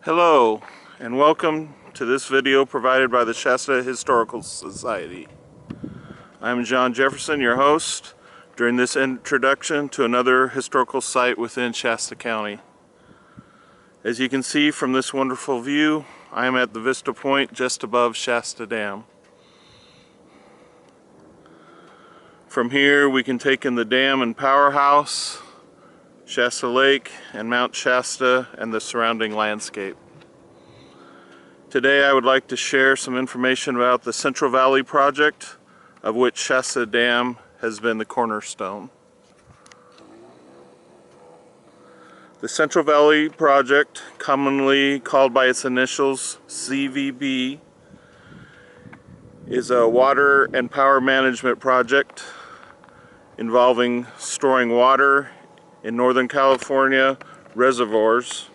Hello, and welcome to this video provided by the Shasta Historical Society. I'm Jon Jefferson, your host, during this introduction to another historical site within Shasta County. As you can see from this wonderful view, I am at the Vista Point just above Shasta Dam. From here we can take in the dam and powerhouse, Shasta Lake, and Mount Shasta and the surrounding landscape. Today I would like to share some information about the Central Valley project, of which Shasta Dam has been the cornerstone. The Central Valley project, commonly called by its initials CVB, is a water and power management project involving storing water in Northern California reservoirs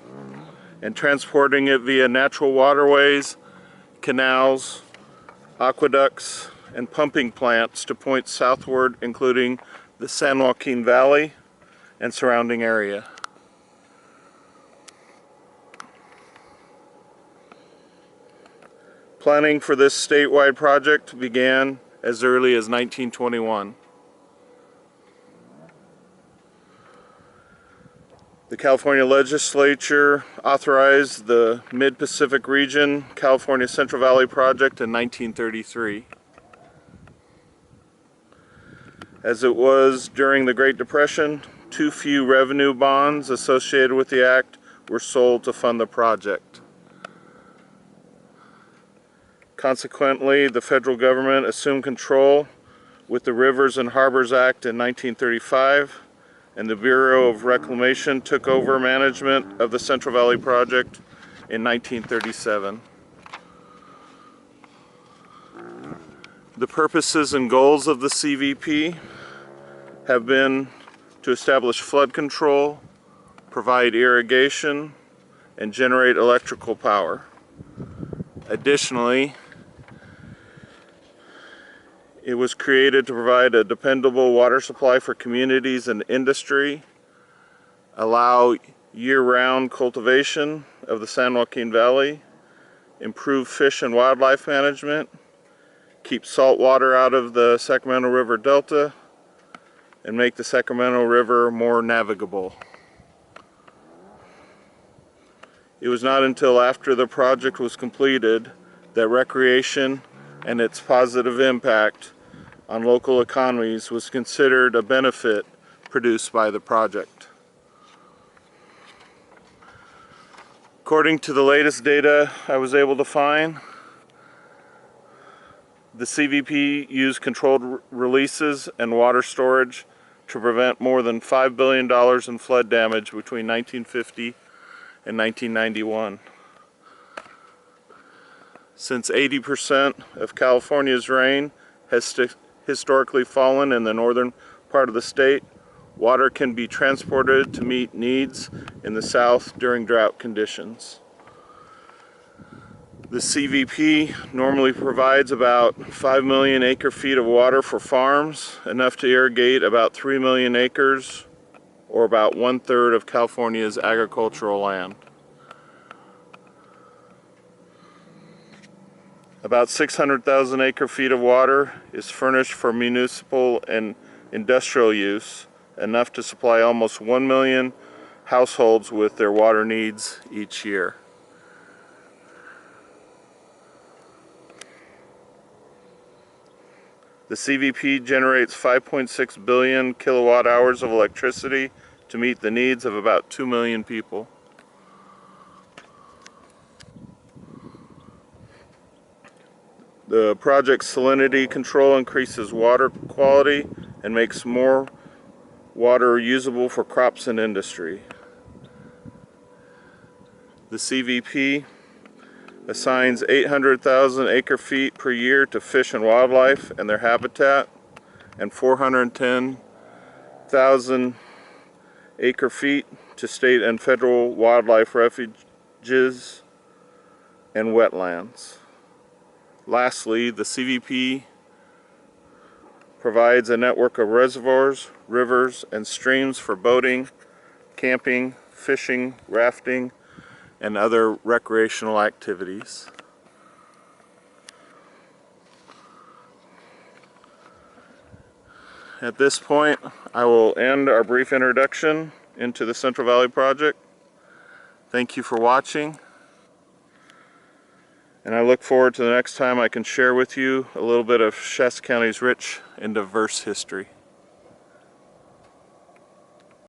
and transporting it via natural waterways, canals, aqueducts, and pumping plants to points southward, including the San Joaquin Valley and surrounding area. Planning for this statewide project began as early as 1921. The California legislature authorized the Mid-Pacific Region California Central Valley Project in 1933. As it was during the Great Depression, too few revenue bonds associated with the act were sold to fund the project. Consequently, the federal government assumed control with the Rivers and Harbors Act in 1935, and the Bureau of Reclamation took over management of the Central Valley Project in 1937. The purposes and goals of the CVP have been to establish flood control, provide irrigation, and generate electrical power. Additionally, it was created to provide a dependable water supply for communities and industry, allow year-round cultivation of the San Joaquin Valley, improve fish and wildlife management, keep salt water out of the Sacramento River Delta, and make the Sacramento River more navigable. It was not until after the project was completed that recreation and its positive impact on local economies was considered a benefit produced by the project. According to the latest data I was able to find, the CVP used controlled releases and water storage to prevent more than $5 billion in flood damage between 1950 and 1991. Since 80% of California's rain has historically fallen in the northern part of the state, water can be transported to meet needs in the south during drought conditions. The CVP normally provides about 5 million acre-feet of water for farms, enough to irrigate about 3 million acres, or about 1/3 of California's agricultural land. About 600,000 acre-feet of water is furnished for municipal and industrial use, enough to supply almost 1 million households with their water needs each year. The CVP generates 5.6 billion kilowatt hours of electricity to meet the needs of about 2 million people. The project's salinity control increases water quality and makes more water usable for crops and industry. The CVP assigns 800,000 acre-feet per year to fish and wildlife and their habitat, and 410,000 acre-feet to state and federal wildlife refuges and wetlands. Lastly, the CVP provides a network of reservoirs, rivers, and streams for boating, camping, fishing, rafting, and other recreational activities. At this point, I will end our brief introduction into the Central Valley Project. Thank you for watching, and I look forward to the next time I can share with you a little bit of Shasta County's rich and diverse history.